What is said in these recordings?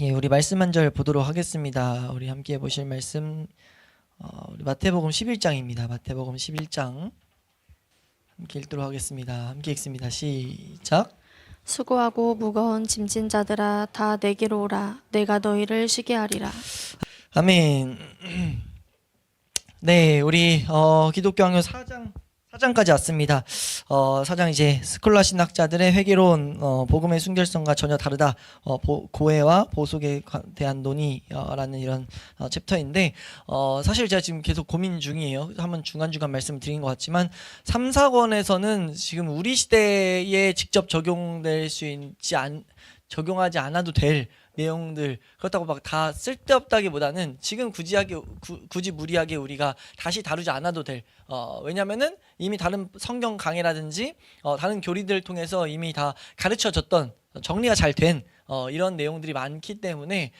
예, 우리 말씀 한 절 보도록 하겠습니다. 우리 함께 보실 말씀 우리 마태복음 11장입니다. 마태복음 11장 함께 읽도록 하겠습니다. 함께 읽습니다. 시작. 수고하고 무거운 짐진 자들아 다 내게로 오라. 내가 너희를 쉬게 하리라. 아멘. 네, 우리 기독교 학교 4장까지 왔습니다. 4장 이제 스콜라 신학자들의 회개로운 복음의 순결성과 전혀 다르다. 고해와 보속에 대한 논의라는 이런 챕터인데 사실 제가 지금 계속 고민 중이에요. 한번 중간중간 말씀을 드린 것 같지만 3, 4권에서는 지금 우리 시대에 직접 적용하지 않아도 될 내용들, 그렇다고 막 다 쓸데없다기보다는 지금 굳이 무리하게 우리가 다시 다루지 않아도 될, 왜냐면은 이미 다른 성경 강해라든지 다른 교리들을 통해서 이미 다 가르쳐졌던, 정리가 잘 된 이런 내용들이 많기 때문에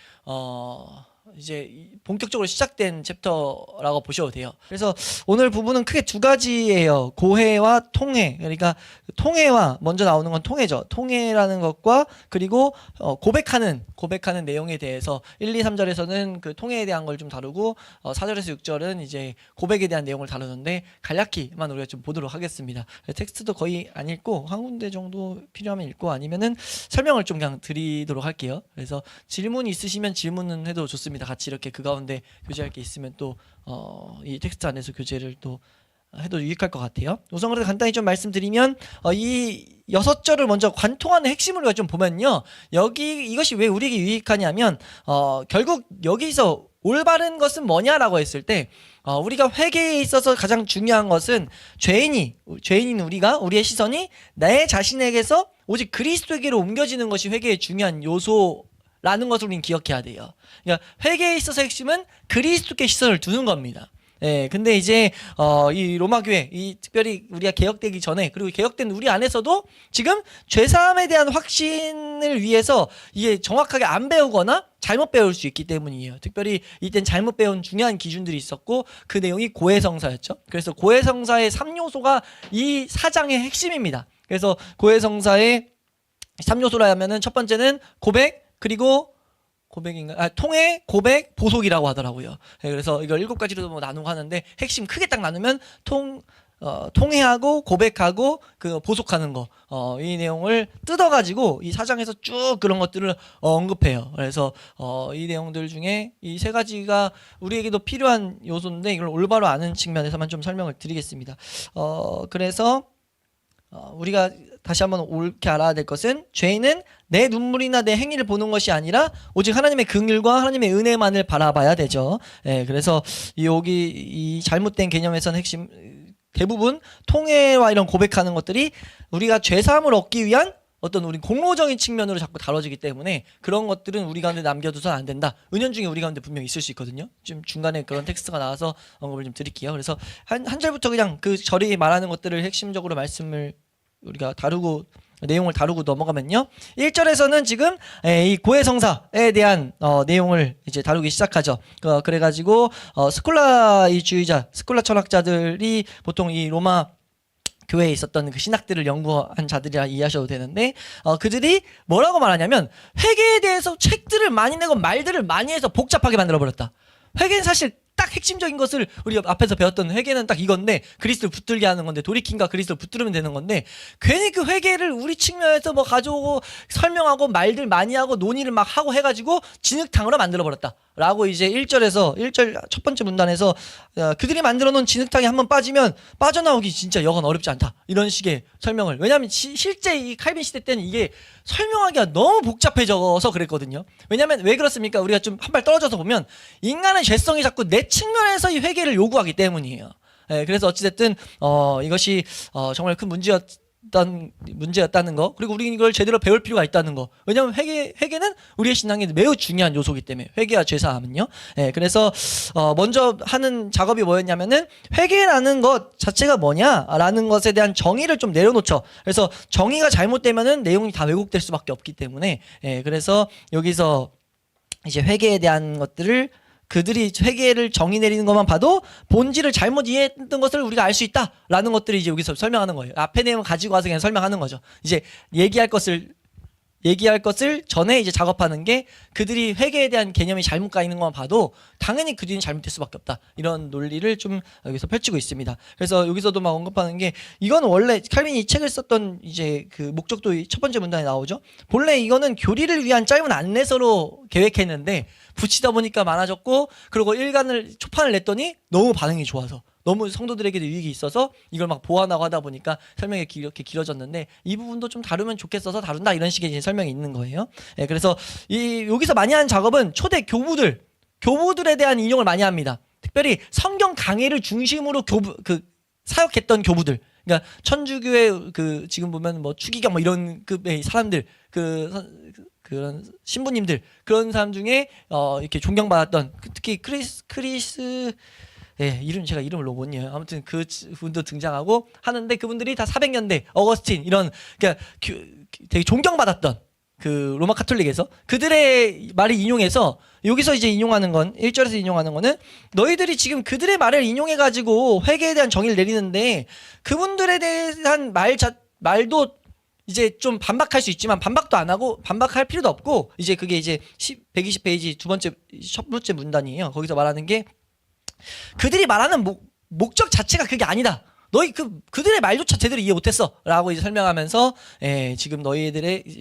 이제 본격적으로 시작된 챕터라고 보셔도 돼요. 그래서 오늘 부분은 크게 두 가지예요. 고해와 통해. 그러니까 통해와 먼저 나오는 건 통해죠. 통해라는 것과 그리고 고백하는 내용에 대해서 1, 2, 3절에서는 그 통해에 대한 걸 좀 다루고 4절에서 6절은 이제 고백에 대한 내용을 다루는데 간략히만 우리가 좀 보도록 하겠습니다. 텍스트도 거의 안 읽고 한 군데 정도 필요하면 읽고 아니면은 설명을 좀 그냥 드리도록 할게요. 그래서 질문이 있으시면 질문은 해도 좋습니다. 같이 이렇게 그 가운데 교제할 게 있으면 또 이 텍스트 안에서 교제를 또 해도 유익할 것 같아요. 우선 그래도 간단히 좀 말씀드리면 이 6절을 먼저 관통하는 핵심을 우리가 좀 보면요. 이것이 왜 우리에게 유익하냐면 결국 여기서 올바른 것은 뭐냐라고 했을 때 우리가 회개에 있어서 가장 중요한 것은 죄인인 우리의 시선이 내 자신에게서 오직 그리스도에게로 옮겨지는 것이 회개의 중요한 요소라는 것을 우리는 기억해야 돼요. 그러니까 회개에 있어서 핵심은 그리스도께 시선을 두는 겁니다. 예, 근데 이제 이 로마 교회, 특별히 우리가 개혁되기 전에 그리고 개혁된 우리 안에서도 지금 죄사함에 대한 확신을 위해서 이게 정확하게 안 배우거나 잘못 배울 수 있기 때문이에요. 특별히 이땐 잘못 배운 중요한 기준들이 있었고 그 내용이 고해성사였죠. 그래서 고해성사의 3요소가 이 4장의 핵심입니다. 그래서 고해성사의 3요소라 하면은 첫 번째는 고백, 그리고 통해, 고백, 보속이라고 하더라고요. 네, 그래서 이걸 7가지로 뭐 나누고 하는데 핵심 크게 딱 나누면 통해하고 고백하고 그 보속하는 거, 이 내용을 뜯어가지고 이 4장에서 쭉 그런 것들을 언급해요. 그래서 이 내용들 중에 이 3가지가 우리에게도 필요한 요소인데 이걸 올바로 아는 측면에서만 좀 설명을 드리겠습니다. 그래서 우리가 다시 한번 옳게 알아야 될 것은 죄인은 내 눈물이나 내 행위를 보는 것이 아니라 오직 하나님의 긍휼과 하나님의 은혜만을 바라봐야 되죠. 예, 그래서 여기 이 잘못된 개념에서는 핵심 대부분 통해와 이런 고백하는 것들이 우리가 죄사함을 얻기 위한 어떤 우리 공로적인 측면으로 자꾸 다뤄지기 때문에 그런 것들은 우리 가운데 남겨두서는 안 된다. 은연중에 우리 가운데 분명히 있을 수 있거든요. 좀 중간에 그런 텍스트가 나와서 언급을 좀 드릴게요. 그래서 한 절부터 그냥 그 절이 말하는 것들을 핵심적으로 말씀을 우리가 내용을 다루고 넘어가면요. 1절에서는 지금 이 고해성사에 대한 내용을 이제 다루기 시작하죠. 그래가지고 스콜라 철학자들이 보통 이 로마 교회에 있었던 그 신학들을 연구한 자들이라 이해하셔도 되는데 그들이 뭐라고 말하냐면 회개에 대해서 책들을 많이 내고 말들을 많이 해서 복잡하게 만들어버렸다. 회개는 사실 딱 핵심적인 것을 우리 앞에서 배웠던 회개는 딱 이건데 그리스도를 붙들게 하는 건데 돌이킴과 그리스도를 붙들면 되는 건데 괜히 그 회개를 우리 측면에서 뭐 가져오고 설명하고 말들 많이 하고 논의를 막 하고 해가지고 진흙탕으로 만들어버렸다 라고 이제 1절 첫 번째 문단에서 그들이 만들어 놓은 진흙탕에 한번 빠지면 빠져나오기 진짜 여간 어렵지 않다 이런 식의 설명을, 왜냐하면 실제 이 칼빈 시대 때는 이게 설명하기가 너무 복잡해져서 그랬거든요. 왜냐면 왜 그렇습니까? 우리가 좀 한 발 떨어져서 보면 인간의 죄성이 자꾸 내 측면에서 이 회개를 요구하기 때문이에요. 예, 그래서 어찌됐든 이것이 정말 큰 문제였다는 거, 그리고 우리 이걸 제대로 배울 필요가 있다는 거. 왜냐하면 회개는 우리의 신앙에 매우 중요한 요소이기 때문에, 회개와 죄사함은요. 예, 그래서 먼저 하는 작업이 뭐였냐면은 회개라는 것 자체가 뭐냐라는 것에 대한 정의를 좀 내려놓죠. 그래서 정의가 잘못되면은 내용이 다 왜곡될 수밖에 없기 때문에, 예, 그래서 여기서 이제 회개에 대한 것들을 그들이 회개를 정의 내리는 것만 봐도 본질을 잘못 이해했던 것을 우리가 알 수 있다라는 것들이 이제 여기서 설명하는 거예요. 앞에 내용 가지고 와서 그냥 설명하는 거죠. 이제 얘기할 것을 얘기할 것을 전에 이제 작업하는 게 그들이 회계에 대한 개념이 잘못 가 있는 것만 봐도 당연히 그 뒤는 잘못될 수밖에 없다. 이런 논리를 좀 여기서 펼치고 있습니다. 그래서 여기서도 막 언급하는 게 이건 원래 칼빈이 이 책을 썼던 이제 그 목적도 첫 번째 문단에 나오죠. 본래 이거는 교리를 위한 짧은 안내서로 계획했는데 붙이다 보니까 많아졌고 그리고 초판을 냈더니 너무 반응이 좋아서 너무 성도들에게도 유익이 있어서 이걸 막 보완하고 하다 보니까 설명이 이렇게 길어졌는데 이 부분도 좀 다루면 좋겠어서 다룬다 이런 식의 이제 설명이 있는 거예요. 예, 그래서 여기서 많이 하는 작업은 초대 교부들에 대한 인용을 많이 합니다. 특별히 성경 강해를 중심으로 사역했던 교부들. 그러니까 천주교의 지금 보면 뭐 추기경 뭐 이런 급의 사람들 그런 신부님들 그런 사람 중에 이렇게 존경받았던 특히 크리스 예, 제가 이름을 너무 못 외워요. 아무튼 그 분도 등장하고 하는데 그분들이 다 400년대 어거스틴 이런 그러니까 되게 존경받았던 그 로마 카톨릭에서 그들의 말을 인용해서 여기서 이제 인용하는 건 1절에서 인용하는 거는 너희들이 지금 그들의 말을 인용해 가지고 회개에 대한 정의를 내리는데 그분들에 대한 말도 이제 좀 반박할 수 있지만 반박도 안 하고 반박할 필요도 없고 이제 그게 이제 120페이지 첫 번째 문단이에요. 거기서 말하는 게 그들이 말하는 목적 자체가 그게 아니다. 너희 그들의 말조차 제대로 이해 못했어. 라고 이제 설명하면서 지금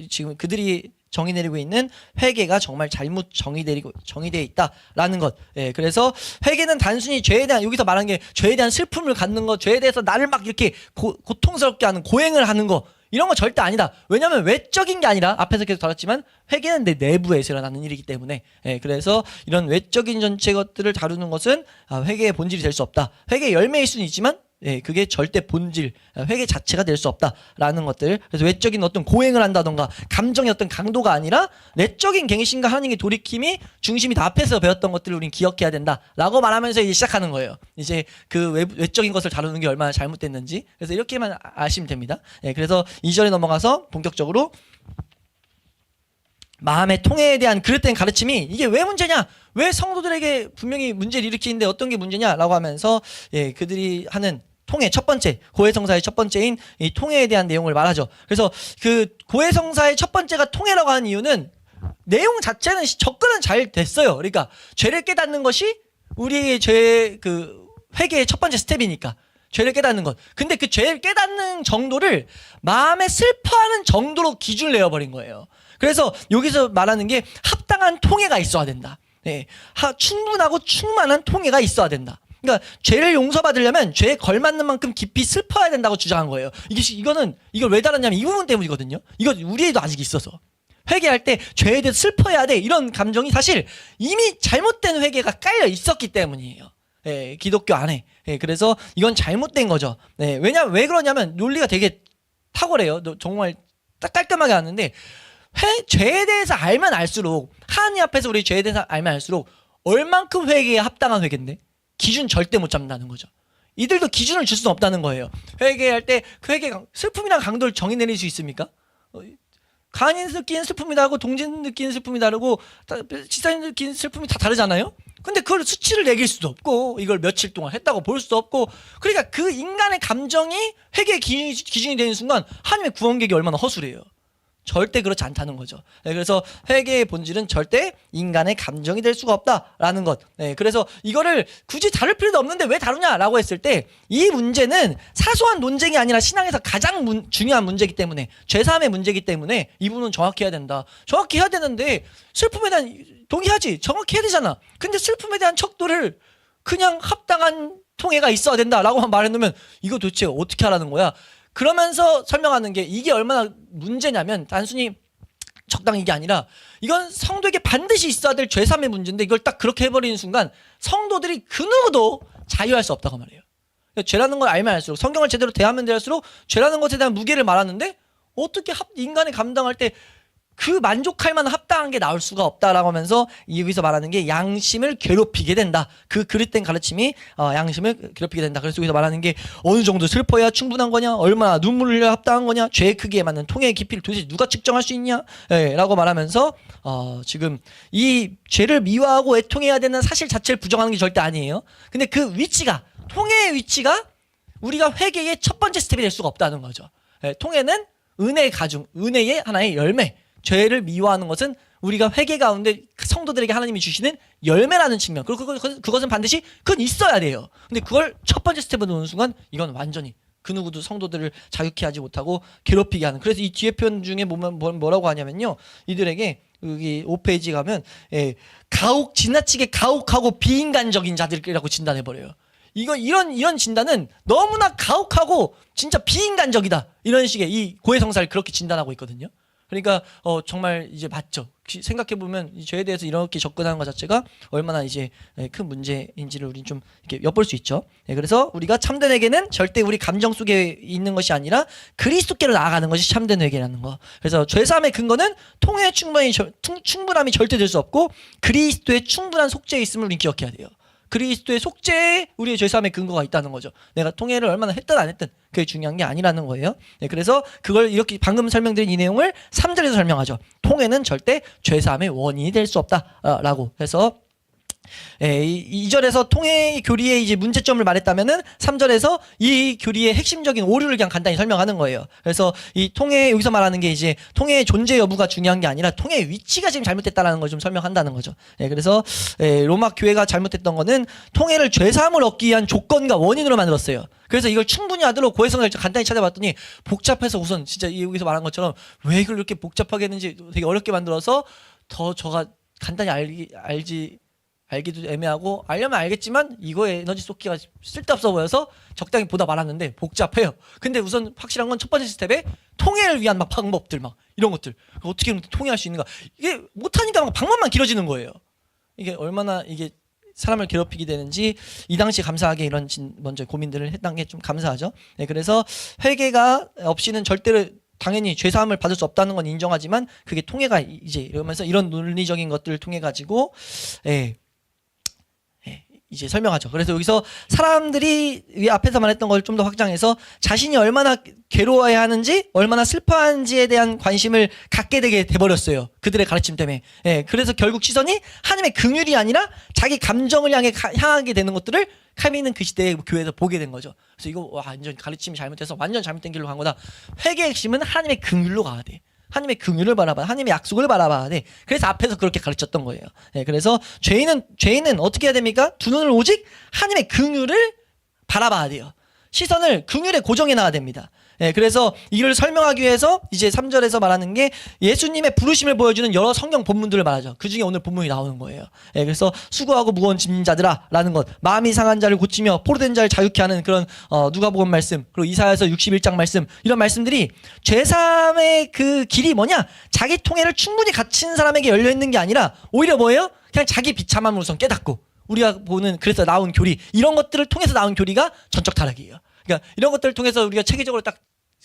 지금 그들이 정의 내리고 있는 회개가 정말 잘못 정의되어 있다라는 것. 그래서 회개는 단순히 여기서 말하는 게 죄에 대한 슬픔을 갖는 것, 죄에 대해서 나를 막 이렇게 고통스럽게 하는 고행을 하는 거. 이런 거 절대 아니다. 왜냐하면 외적인 게 아니라 앞에서 계속 다뤘지만 회개는 내 내부에서 일어나는 일이기 때문에 그래서 이런 외적인 전체 것들을 다루는 것은 회개의 본질이 될 수 없다. 회개의 열매일 수는 있지만 그게 절대 본질, 회개 자체가 될 수 없다라는 것들. 그래서 외적인 어떤 고행을 한다던가 감정의 어떤 강도가 아니라 내적인 갱신과 하나님의 돌이킴이 중심이 다 앞에서 배웠던 것들을 우린 기억해야 된다라고 말하면서 이제 시작하는 거예요. 이제 그 외적인 것을 다루는 게 얼마나 잘못됐는지. 그래서 이렇게만 아시면 됩니다. 그래서 2절에 넘어가서 본격적으로 마음의 통해에 대한 그릇된 가르침이 이게 왜 문제냐? 왜 성도들에게 분명히 문제를 일으키는데 어떤 게 문제냐라고 하면서 그들이 하는 통해 첫 번째 고해성사의 첫 번째인 이 통해에 대한 내용을 말하죠. 그래서 그 고해성사의 첫 번째가 통해라고 하는 이유는 내용 자체는 접근은 잘 됐어요. 그러니까 죄를 깨닫는 것이 우리의 회개의 첫 번째 스텝이니까 죄를 깨닫는 것. 근데 그 죄를 깨닫는 정도를 마음에 슬퍼하는 정도로 기준을 내어버린 거예요. 그래서 여기서 말하는 게 합당한 통해가 있어야 된다. 충분하고 충만한 통해가 있어야 된다. 그러니까 죄를 용서받으려면 죄에 걸맞는 만큼 깊이 슬퍼야 된다고 주장한 거예요. 이걸 왜 다뤘냐면 이 부분 때문이거든요. 이거 우리에도 아직 있어서 회개할 때 죄에 대해 슬퍼해야 돼 이런 감정이 사실 이미 잘못된 회개가 깔려 있었기 때문이에요. 기독교 안에. 그래서 이건 잘못된 거죠. 왜 그러냐면 논리가 되게 탁월해요. 정말 딱 깔끔하게 하는데 죄에 대해서 알면 알수록 하나님 앞에서 우리 죄에 대해서 알면 알수록 얼만큼 회개에 합당한 회개인데 기준 절대 못 잡는다는 거죠. 이들도 기준을 줄 수는 없다는 거예요. 회개할 때 그 슬픔이랑 강도를 정의 내릴 수 있습니까? 간인 느끼는 슬픔이 다르고 동진 느끼는 슬픔이 다르고 지사님 느끼는 슬픔이 다 다르잖아요. 근데 그걸 수치를 매길 수도 없고 이걸 며칠 동안 했다고 볼 수도 없고 그러니까 그 인간의 감정이 회개의 기준이 되는 순간 하나님의 구원 계획이 얼마나 허술해요. 절대 그렇지 않다는 거죠. 그래서 회개의 본질은 절대 인간의 감정이 될 수가 없다라는 것. 그래서 이거를 굳이 다룰 필요도 없는데 왜 다루냐라고 했을 때 이 문제는 사소한 논쟁이 아니라 신앙에서 가장 중요한 문제이기 때문에 죄사함의 문제이기 때문에 이 부분은 정확히 해야 된다. 정확히 해야 되는데 슬픔에 대한 동의하지. 정확히 해야 되잖아. 근데 슬픔에 대한 척도를 그냥 합당한 통해가 있어야 된다라고만 말해놓으면 이거 도대체 어떻게 하라는 거야. 그러면서 설명하는 게 이게 얼마나 문제냐면 단순히 적당히 이게 아니라 이건 성도에게 반드시 있어야 될 죄사함의 문제인데 이걸 딱 그렇게 해버리는 순간 성도들이 그 누구도 자유할 수 없다고 말해요. 죄라는 걸 알면 알수록 성경을 제대로 대하면 대할수록 죄라는 것에 대한 무게를 말하는데 어떻게 인간이 감당할 때 그 만족할 만한 합당한 게 나올 수가 없다라고 하면서 여기서 말하는 게 양심을 괴롭히게 된다. 그 그릇된 가르침이 양심을 괴롭히게 된다. 그래서 여기서 말하는 게 어느 정도 슬퍼야 충분한 거냐, 얼마나 눈물을 흘려야 합당한 거냐, 죄의 크기에 맞는 통해의 깊이를 도대체 누가 측정할 수 있냐, 라고 말하면서 지금 이 죄를 미화하고 애통해야 되는 사실 자체를 부정하는 게 절대 아니에요. 근데 그 위치가 통해의 위치가 우리가 회개의 첫 번째 스텝이 될 수가 없다는 거죠. 통해는 은혜의 가중, 은혜의 하나의 열매. 죄를 미워하는 것은 우리가 회개 가운데 성도들에게 하나님이 주시는 열매라는 측면. 그리고 그것은 반드시 그건 있어야 돼요. 근데 그걸 첫 번째 스텝으로 놓는 순간 이건 완전히 그 누구도 성도들을 자유케 하지 못하고 괴롭히게 하는. 그래서 이 뒤에 표현 중에 보면 뭐라고 하냐면요. 이들에게 여기 5페이지 가면 지나치게 가혹하고 비인간적인 자들이라고 진단해버려요. 이런 진단은 너무나 가혹하고 진짜 비인간적이다. 이런 식의 이 고해성사를 그렇게 진단하고 있거든요. 그러니까 정말 이제 맞죠. 생각해보면 이 죄에 대해서 이렇게 접근하는 것 자체가 얼마나 이제 큰 문제인지를 우리 좀 이렇게 엿볼 수 있죠. 그래서 우리가 참된 회개는 절대 우리 감정 속에 있는 것이 아니라 그리스도께로 나아가는 것이 참된 회개라는 거. 그래서 죄사함의 근거는 통회의 충분함이 절대 될 수 없고 그리스도의 충분한 속죄에 있음을 우리 기억해야 돼요. 그리스도의 속죄에 우리의 죄사함의 근거가 있다는 거죠. 내가 통회를 얼마나 했든 안 했든 그게 중요한 게 아니라는 거예요. 그래서 그걸 이렇게 방금 설명드린 이 내용을 3절에서 설명하죠. 통회는 절대 죄사함의 원인이 될 수 없다라고 해서 2절에서 통해 교리의 이제 문제점을 말했다면은 3절에서 이 교리의 핵심적인 오류를 그냥 간단히 설명하는 거예요. 그래서 이 통해 여기서 말하는 게 이제 통해의 존재 여부가 중요한 게 아니라 통해의 위치가 지금 잘못됐다라는 걸 좀 설명한다는 거죠. 그래서 로마 교회가 잘못됐던 거는 통해를 죄사함을 얻기 위한 조건과 원인으로 만들었어요. 그래서 이걸 충분히 하도록 고해성사를 간단히 찾아봤더니 복잡해서 우선 진짜 여기서 말한 것처럼 왜 이걸 이렇게 복잡하게 했는지 되게 어렵게 만들어서 더 저가 간단히 알기도 애매하고 알려면 알겠지만 이거에 에너지 쏟기가 쓸데없어 보여서 적당히 보다 말았는데 복잡해요. 근데 우선 확실한 건 첫 번째 스텝에 통해를 위한 막 방법들 막 이런 것들 어떻게 통해할 수 있는가 이게 못하니까 막 방법만 길어지는 거예요. 이게 얼마나 이게 사람을 괴롭히게 되는지 이 당시 감사하게 이런 먼저 고민들을 했던 게 좀 감사하죠. 그래서 회개가 없이는 절대로 당연히 죄사함을 받을 수 없다는 건 인정하지만 그게 통해가 이제 이러면서 이런 논리적인 것들을 통해 가지고 이제 설명하죠. 그래서 여기서 사람들이 이 앞에서 말했던 걸 좀 더 확장해서 자신이 얼마나 괴로워야 하는지 얼마나 슬퍼하는지에 대한 관심을 갖게 되게 돼버렸어요. 그들의 가르침 때문에. 그래서 결국 시선이 하나님의 긍휼이 아니라 자기 감정을 향하게 되는 것들을 칼빈은 그 시대에 교회에서 보게 된 거죠. 그래서 이거 완전 가르침이 잘못돼서 완전 잘못된 길로 간 거다. 회개의 핵심은 하나님의 긍휼로 가야 돼. 하나님의 긍휼을 바라봐, 하나님의 약속을 바라봐야 돼. 그래서 앞에서 그렇게 가르쳤던 거예요. 그래서 죄인은 어떻게 해야 됩니까? 두 눈을 오직 하나님의 긍휼을 바라봐야 돼요. 시선을 긍휼에 고정해 놔야 됩니다. 그래서 이를 설명하기 위해서 이제 3절에서 말하는 게 예수님의 부르심을 보여주는 여러 성경 본문들을 말하죠. 그 중에 오늘 본문이 나오는 거예요. 그래서 수고하고 무거운 짐진 자들아 라는 것, 마음이 상한 자를 고치며 포로된 자를 자유케 하는 그런 누가복음 말씀, 그리고 이사야서 61장 말씀, 이런 말씀들이 죄사함의 그 길이 뭐냐? 자기 통해를 충분히 갖춘 사람에게 열려 있는 게 아니라 오히려 뭐예요? 그냥 자기 비참함을 우선 깨닫고 우리가 보는 그래서 나온 교리, 이런 것들을 통해서 나온 교리가 전적 타락이에요. 그러니까 이런 것들을 통해서 우리가 체계적으로 딱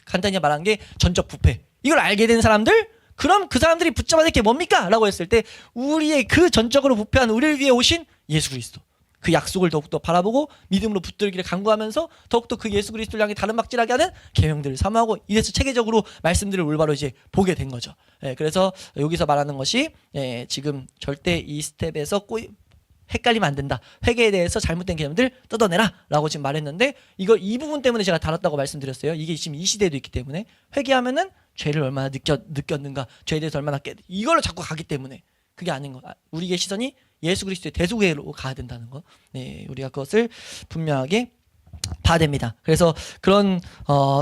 간단히 말한 게 전적 부패. 이걸 알게 된 사람들, 그럼 그 사람들이 붙잡아야 될 게 뭡니까? 라고 했을 때 우리의 그 전적으로 부패한 우리를 위해 오신 예수 그리스도, 그 약속을 더욱더 바라보고 믿음으로 붙들기를 간구하면서 더욱더 그 예수 그리스도를 향해 다른 막질하게 하는 계명들을 사모하고 이래서 체계적으로 말씀들을 올바로 이제 보게 된 거죠. 그래서 여기서 말하는 것이 지금 절대 이 스텝에서 헷갈리면 안 된다. 회개에 대해서 잘못된 개념들 뜯어내라 라고 지금 말했는데 이걸 이 부분 때문에 제가 다뤘다고 말씀드렸어요. 이게 지금 이 시대에도 있기 때문에 회개하면은 죄를 얼마나 느꼈는가, 죄에 대해서 얼마나 이걸로 자꾸 가기 때문에 그게 아닌 거. 우리의 시선이 예수 그리스도의 대속회로 가야 된다는 거. 우리가 그것을 분명하게 봐야 됩니다. 그래서 그런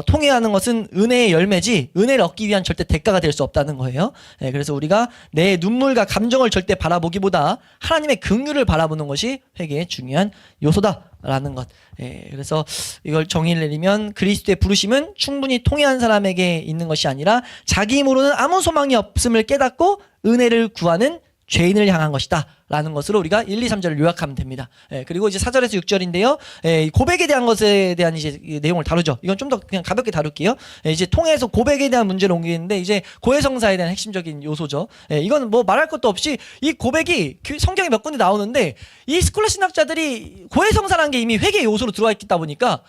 통회하는 것은 은혜의 열매지 은혜를 얻기 위한 절대 대가가 될 수 없다는 거예요. 그래서 우리가 내 눈물과 감정을 절대 바라보기보다 하나님의 긍휼을 바라보는 것이 회개의 중요한 요소다라는 것. 그래서 이걸 정의를 내리면 그리스도의 부르심은 충분히 통회한 사람에게 있는 것이 아니라 자기 힘으로는 아무 소망이 없음을 깨닫고 은혜를 구하는 죄인을 향한 것이다 라는 것으로 우리가 1, 2, 3절을 요약하면 됩니다. 그리고 이제 4절에서 6절인데요. 고백에 대한 것에 대한 이제 내용을 다루죠. 이건 좀 더 그냥 가볍게 다룰게요. 이제 통해서 고백에 대한 문제를 옮기는데 이제 고해성사에 대한 핵심적인 요소죠. 이건 뭐 말할 것도 없이 이 고백이 성경에 몇 군데 나오는데 이 스콜라 신학자들이 고해성사라는 게 이미 회개 요소로 들어와 있다 보니까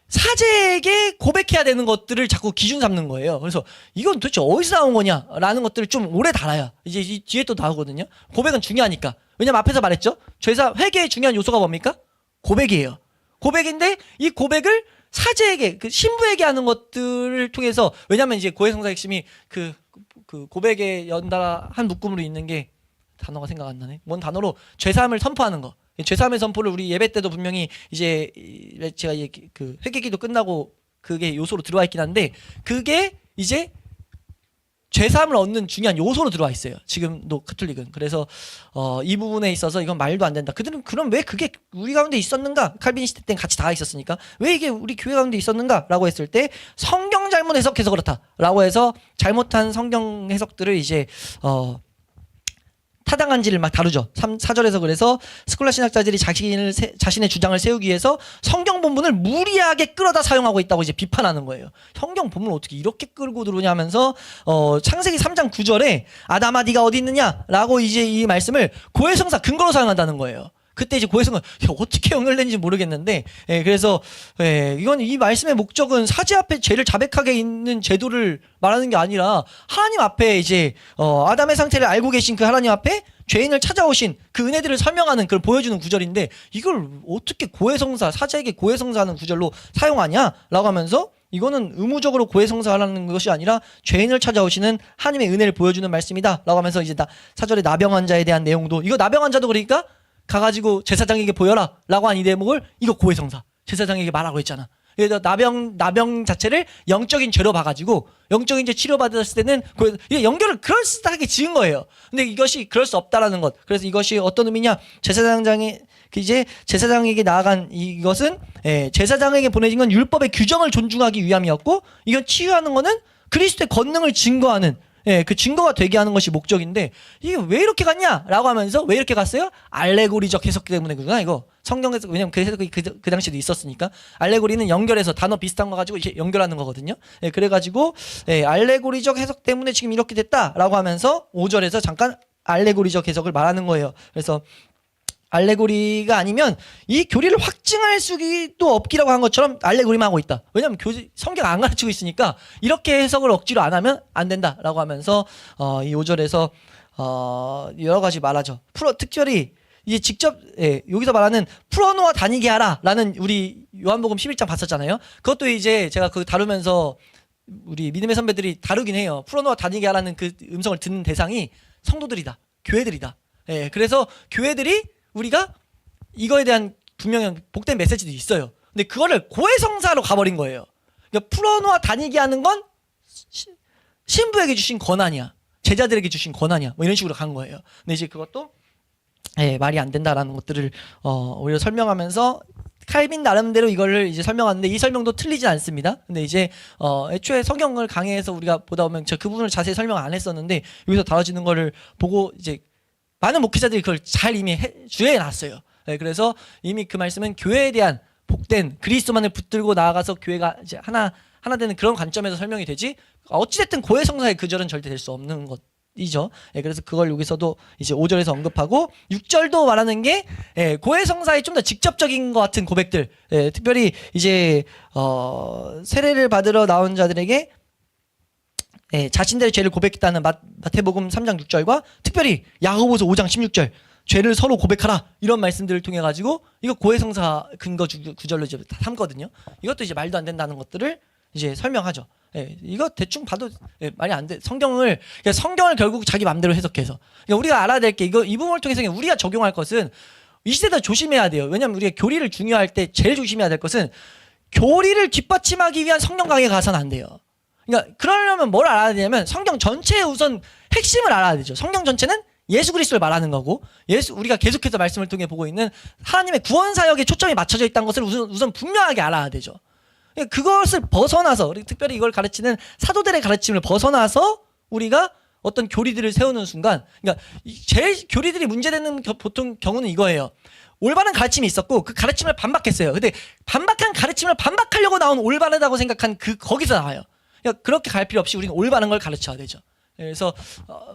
사제에게 고백해야 되는 것들을 자꾸 기준 삼는 거예요. 그래서 이건 도대체 어디서 나온 거냐라는 것들을 좀 오래 달아야 이제 이 뒤에 또 나오거든요. 고백은 중요하니까. 왜냐면 앞에서 말했죠. 회개의 중요한 요소가 뭡니까? 고백이에요. 고백인데 이 고백을 사제에게, 그 신부에게 하는 것들을 통해서, 왜냐면 이제 고해성사 핵심이 그 그 고백에 연달아 한 묶음으로 있는 게 단어가 생각 안 나네. 뭔 단어로 죄사함을 선포하는 거. 죄사함의 선포를 우리 예배 때도 분명히 이제 제가 그 회개기도 끝나고 그게 요소로 들어와 있긴 한데 그게 이제 죄사함을 얻는 중요한 요소로 들어와 있어요. 지금도 카톨릭은. 그래서 이 부분에 있어서 이건 말도 안 된다. 그들은 그럼 왜 그게 우리 가운데 있었는가? 칼빈시대 때는 같이 다 있었으니까 왜 이게 우리 교회 가운데 있었는가라고 했을 때 성경 잘못 해석해서 그렇다라고 해서 잘못한 성경 해석들을 이제 타당한지를 막 다루죠. 4절에서 그래서 스콜라 신학자들이 자신의 주장을 세우기 위해서 성경 본문을 무리하게 끌어다 사용하고 있다고 이제 비판하는 거예요. 성경 본문을 어떻게 이렇게 끌고 들어오냐 하면서 창세기 3장 9절에 아담아 네가 어디 있느냐라고 이제 이 말씀을 고해성사 근거로 사용한다는 거예요. 그때 이제 고해성은 어떻게 연결되는지 모르겠는데, 그래서 이건 이 말씀의 목적은 사지 앞에 죄를 자백하게 있는 제도를 말하는 게 아니라 하나님 앞에 이제 아담의 상태를 알고 계신 그 하나님 앞에 죄인을 찾아오신 그 은혜들을 설명하는 그걸 보여주는 구절인데 이걸 어떻게 고해성사 사자에게 고해성사하는 구절로 사용하냐라고 하면서 이거는 의무적으로 고해성사하라는 것이 아니라 죄인을 찾아오시는 하나님의 은혜를 보여주는 말씀이다라고 하면서 이제 4절의 나병 환자에 대한 내용도 이거 나병 환자도 그러니까 가가지고 제사장에게 보여라 라고 한 이 대목을 이거 고해성사 제사장에게 말하고 했잖아. 그래서 나병 자체를 영적인 죄로 봐가지고 영적인 죄 치료받았을 때는 이게 연결을 그럴싸하게 지은 거예요. 근데 이것이 그럴 수 없다라는 것. 그래서 이것이 어떤 의미냐? 이제 제사장에게 나아간 이것은 제사장에게 보내진 건 율법의 규정을 존중하기 위함이었고 이건 치유하는 거는 그리스도의 권능을 증거하는 그 증거가 되게 하는 것이 목적인데 이게 왜 이렇게 갔냐라고 하면서 왜 이렇게 갔어요? 알레고리적 해석 때문에 그러나 이거 성경에서 왜냐면 그 해석이 그 당시에도 있었으니까 알레고리는 연결해서 단어 비슷한 거 가지고 이렇게 연결하는 거거든요. 그래가지고 알레고리적 해석 때문에 지금 이렇게 됐다라고 하면서 5절에서 잠깐 알레고리적 해석을 말하는 거예요. 그래서 알레고리가 아니면 이 교리를 확증할 수도 없기라고 한 것처럼 알레고리만 하고 있다. 왜냐하면 성경 안 가르치고 있으니까 이렇게 해석을 억지로 안 하면 안 된다라고 하면서 이 5절에서 여러 가지 말하죠. 특별히 이제 직접 여기서 말하는 풀어놓아 다니게 하라라는 우리 요한복음 11장 봤었잖아요. 그것도 이제 제가 그 다루면서 우리 믿음의 선배들이 다루긴 해요. 풀어놓아 다니게 하라는 그 음성을 듣는 대상이 성도들이다. 교회들이다. 그래서 교회들이 우리가 이거에 대한 분명히 복된 메시지도 있어요. 근데 그거를 고해성사로 가버린 거예요. 그러니까 풀어놓아 다니게 하는 건 신부에게 주신 권한이야. 제자들에게 주신 권한이야. 뭐 이런 식으로 간 거예요. 근데 이제 그것도 말이 안 된다라는 것들을 오히려 설명하면서 칼빈 나름대로 이거를 이제 설명하는데 이 설명도 틀리진 않습니다. 근데 이제 애초에 성경을 강해해서 우리가 보다 보면 저 그 부분을 자세히 설명 안 했었는데 여기서 다뤄지는 거를 보고 이제 많은 목회자들이 그걸 잘 이미 주의해 놨어요. 그래서 이미 그 말씀은 교회에 대한 복된 그리스도만을 붙들고 나아가서 교회가 이제 하나 되는 그런 관점에서 설명이 되지 어찌됐든 고해성사의 그 절은 절대 될 수 없는 것이죠. 그래서 그걸 여기서도 이제 5절에서 언급하고 6절도 말하는 게 고해성사의 좀 더 직접적인 것 같은 고백들, 특별히 이제 세례를 받으러 나온 자들에게 자신들의 죄를 고백했다는 마태복음 3장 6절과 특별히 야고보서 5장 16절 죄를 서로 고백하라 이런 말씀들을 통해 가지고 이거 고해성사 근거 구절로 이제 다 삼거든요. 이것도 이제 말도 안 된다는 것들을 이제 설명하죠. 이거 대충 봐도 말이 안 돼. 성경을 결국 자기 마음대로 해석해서 그러니까 우리가 알아야 될 게 이 부분을 통해서 우리가 적용할 것은 이 시대도 조심해야 돼요. 왜냐하면 우리가 교리를 중요할 때 제일 조심해야 될 것은 교리를 뒷받침하기 위한 성경 강의에 가서는 안 돼요. 그러니까 그러려면 뭘 알아야 되냐면 성경 전체의 우선 핵심을 알아야 되죠. 성경 전체는 예수 그리스도를 말하는 거고 우리가 계속해서 말씀을 통해 보고 있는 하나님의 구원 사역에 초점이 맞춰져 있다는 것을 우선 분명하게 알아야 되죠. 그러니까 그것을 벗어나서 특별히 이걸 가르치는 사도들의 가르침을 벗어나서 우리가 어떤 교리들을 세우는 순간 그러니까 제일 교리들이 문제되는 보통 경우는 이거예요. 올바른 가르침이 있었고 그 가르침을 반박했어요. 근데 반박한 가르침을 반박하려고 나온 올바르다고 생각한 거기서 나와요. 그러니까 그렇게 갈 필요 없이 우리는 올바른 걸 가르쳐야 되죠. 그래서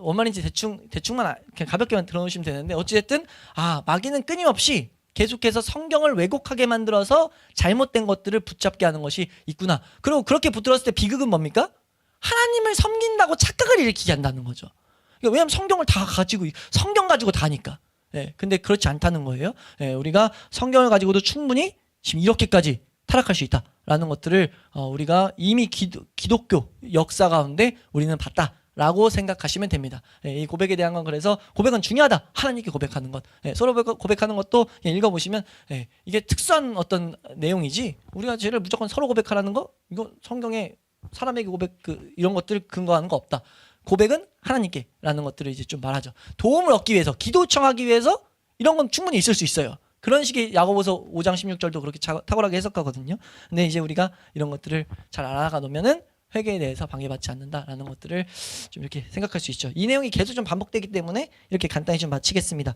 뭔 말인지 대충만 그냥 가볍게만 들어놓으시면 되는데 어찌됐든 마귀는 끊임없이 계속해서 성경을 왜곡하게 만들어서 잘못된 것들을 붙잡게 하는 것이 있구나. 그리고 그렇게 붙들었을 때 비극은 뭡니까? 하나님을 섬긴다고 착각을 일으키게 한다는 거죠. 그러니까 왜냐하면 성경을 다 가지고 성경 가지고 다니까. 근데 그렇지 않다는 거예요. 우리가 성경을 가지고도 충분히 지금 이렇게까지 타락할 수 있다라는 것들을 우리가 이미 기독교 역사 가운데 우리는 봤다라는 라고 생각하시면 됩니다. 이 고백에 대한 건 그래서 고백은 중요하다. 하나님께 고백하는 것. 서로 고백하는 것도 읽어보시면 이게 특수한 어떤 내용이지 우리가 쟤를 무조건 서로 고백하라는 거 이거 성경에 사람에게 고백 이런 것들을 근거하는 거 없다. 고백은 하나님께라는 것들을 이제 좀 말하죠. 도움을 얻기 위해서 기도 요청하기 위해서 이런 건 충분히 있을 수 있어요. 그런 식의 야고보서 5장 16절도 그렇게 탁월하게 해석하거든요. 근데 이제 우리가 이런 것들을 잘 알아가 놓으면은 회개에 대해서 방해받지 않는다라는 것들을 좀 이렇게 생각할 수 있죠. 이 내용이 계속 좀 반복되기 때문에 이렇게 간단히 좀 마치겠습니다.